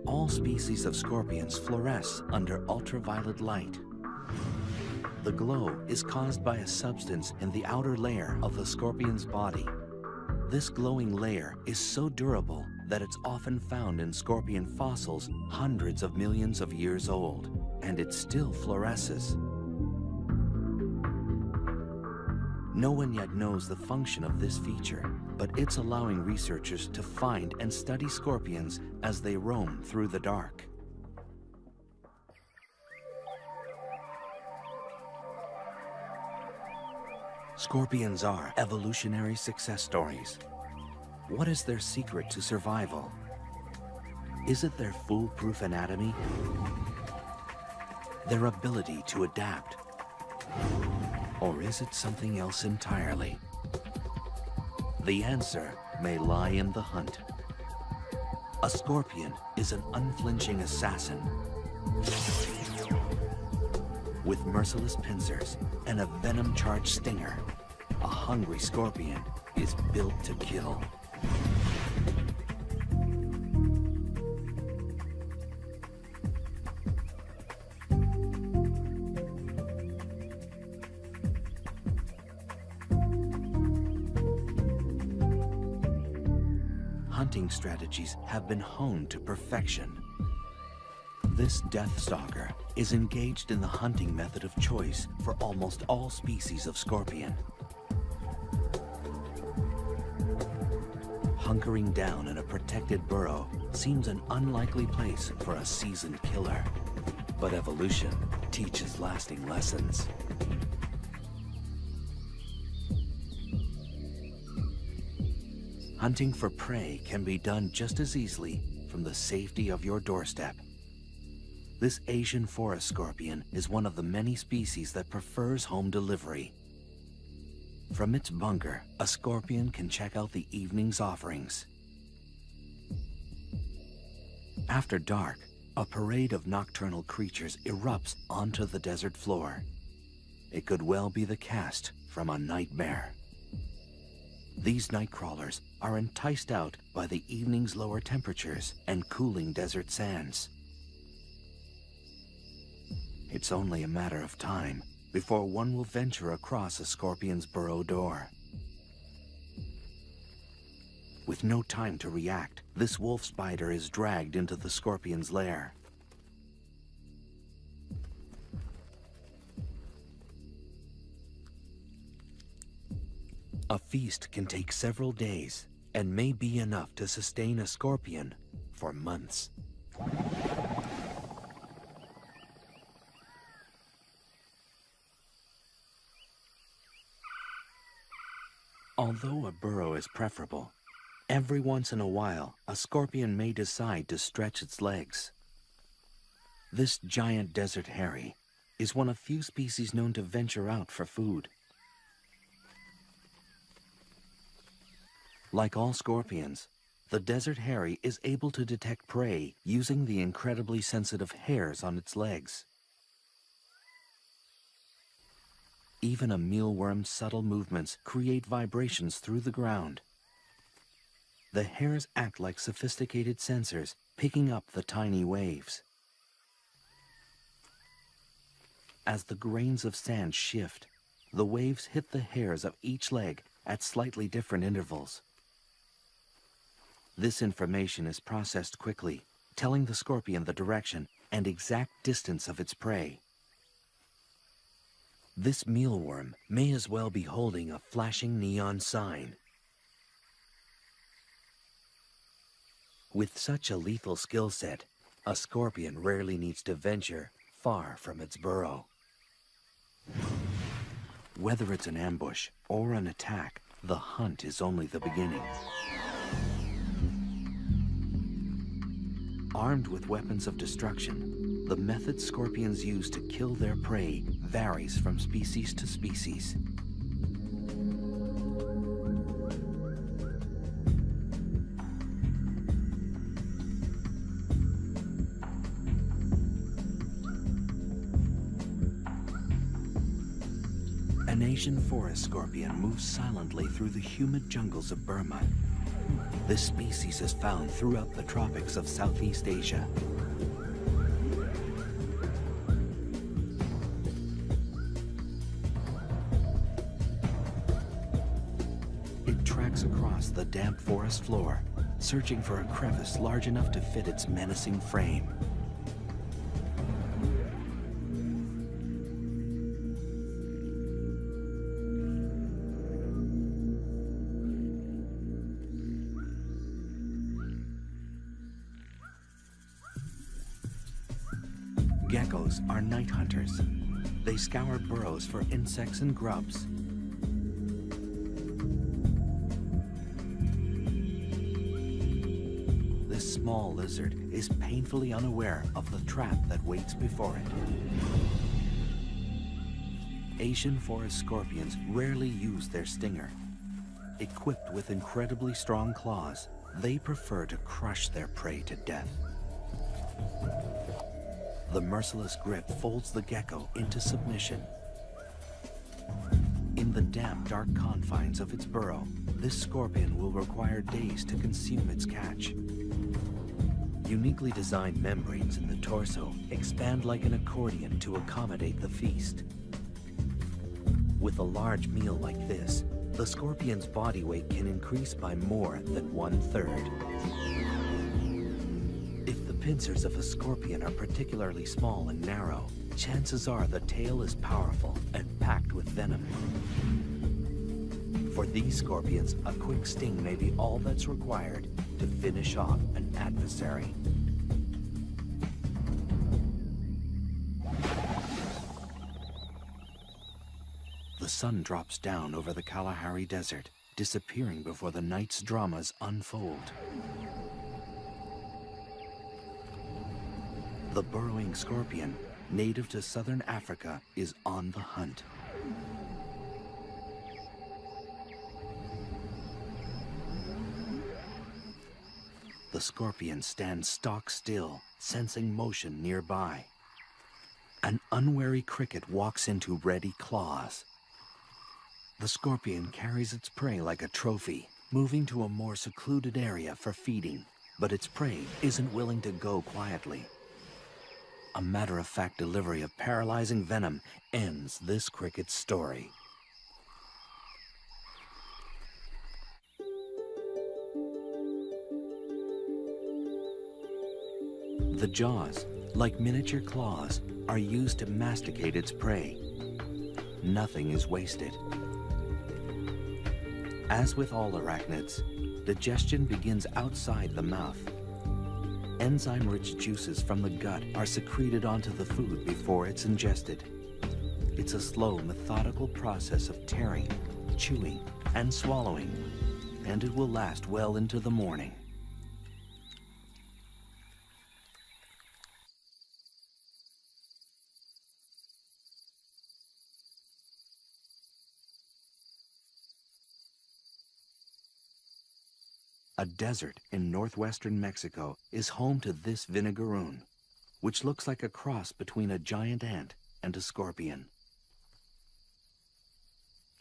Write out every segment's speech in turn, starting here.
all species of scorpions fluoresce under ultraviolet light. The glow is caused by a substance in the outer layer of the scorpion's body. This glowing layer is so durable that it's often found in scorpion fossils hundreds of millions of years old, and it still fluoresces. No one yet knows the function of this feature, but it's allowing researchers to find and study scorpions as they roam through the dark. Scorpions are evolutionary success stories. What is their secret to survival? Is it their foolproof anatomy? Their ability to adapt? Or is it something else entirely? The answer may lie in the hunt. A scorpion is an unflinching assassin with merciless pincers and a venom-charged stinger. A hungry scorpion is built to kill. Hunting strategies have been honed to perfection. This death stalker is engaged in the hunting method of choice for almost all species of scorpion. Hunkering down in a protected burrow seems an unlikely place for a seasoned killer, but evolution teaches lasting lessons. Hunting for prey can be done just as easily from the safety of your doorstep. This Asian forest scorpion is one of the many species that prefers home delivery. From its bunker, a scorpion can check out the evening's offerings. After dark, a parade of nocturnal creatures erupts onto the desert floor. It could well be the cast from a nightmare. These night crawlers are enticed out by the evening's lower temperatures and cooling desert sands. It's only a matter of time before one will venture across a scorpion's burrow door. With no time to react, this wolf spider is dragged into the scorpion's lair. A feast can take several days and may be enough to sustain a scorpion for months. Although a burrow is preferable, every once in a while, a scorpion may decide to stretch its legs. This giant desert hairy is one of few species known to venture out for food. Like all scorpions, the desert hairy is able to detect prey using the incredibly sensitive hairs on its legs. Even a mealworm's subtle movements create vibrations through the ground. The hairs act like sophisticated sensors, picking up the tiny waves. As the grains of sand shift, the waves hit the hairs of each leg at slightly different intervals. This information is processed quickly, telling the scorpion the direction and exact distance of its prey. This mealworm may as well be holding a flashing neon sign. With such a lethal skill set, a scorpion rarely needs to venture far from its burrow. Whether it's an ambush or an attack, the hunt is only the beginning. Armed with weapons of destruction, the method scorpions use to kill their prey varies from species to species. An Asian forest scorpion moves silently through the humid jungles of Burma. This species is found throughout the tropics of Southeast Asia. It tracks across the damp forest floor, searching for a crevice large enough to fit its menacing frame. Geckos are night hunters. They scour burrows for insects and grubs. This small lizard is painfully unaware of the trap that waits before it. Asian forest scorpions rarely use their stinger. Equipped with incredibly strong claws, they prefer to crush their prey to death. The merciless grip folds the gecko into submission. In the damp, dark confines of its burrow, this scorpion will require days to consume its catch. Uniquely designed membranes in the torso expand like an accordion to accommodate the feast. With a large meal like this, the scorpion's body weight can increase by more than 1/3. If the pincers of a scorpion are particularly small and narrow, chances are the tail is powerful and packed with venom. For these scorpions, a quick sting may be all that's required to finish off an adversary. The sun drops down over the Kalahari Desert, disappearing before the night's dramas unfold. The burrowing scorpion, native to southern Africa, is on the hunt. The scorpion stands stock still, sensing motion nearby. An unwary cricket walks into ready claws. The scorpion carries its prey like a trophy, moving to a more secluded area for feeding. But its prey isn't willing to go quietly. A matter-of-fact delivery of paralyzing venom ends this cricket's story. The jaws, like miniature claws, are used to masticate its prey. Nothing is wasted. As with all arachnids, digestion begins outside the mouth. Enzyme-rich juices from the gut are secreted onto the food before it's ingested. It's a slow, methodical process of tearing, chewing, and swallowing, and it will last well into the morning. A desert in northwestern Mexico is home to this vinegaroon, which looks like a cross between a giant ant and a scorpion.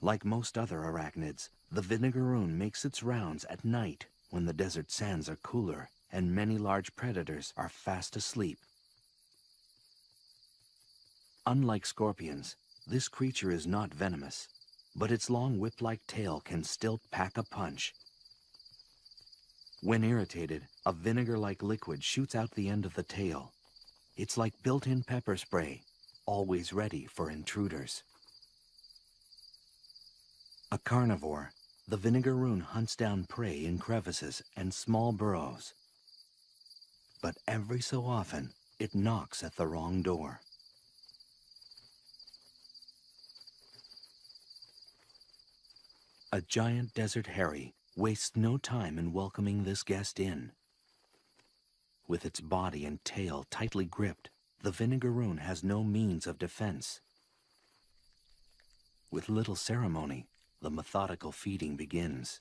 Like most other arachnids, the vinegaroon makes its rounds at night when the desert sands are cooler and many large predators are fast asleep. Unlike scorpions, this creature is not venomous, but its long whip-like tail can still pack a punch. When irritated, a vinegar-like liquid shoots out the end of the tail. It's like built-in pepper spray, always ready for intruders. A carnivore, the vinegaroon hunts down prey in crevices and small burrows. But every so often, it knocks at the wrong door. A giant desert hairy wastes no time in welcoming this guest in. With its body and tail tightly gripped, the vinegaroon has no means of defense. With little ceremony, the methodical feeding begins.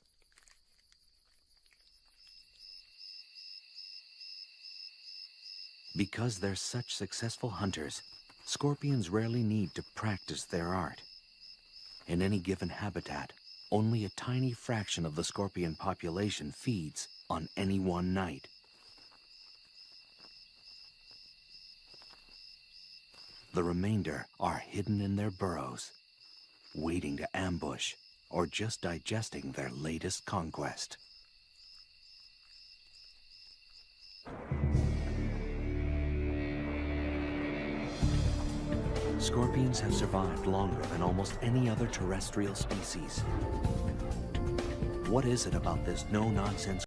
Because they're such successful hunters, scorpions rarely need to practice their art. In any given habitat, only a tiny fraction of the scorpion population feeds on any one night. The remainder are hidden in their burrows, waiting to ambush or just digesting their latest conquest. Scorpions have survived longer than almost any other terrestrial species. What is it about this no-nonsense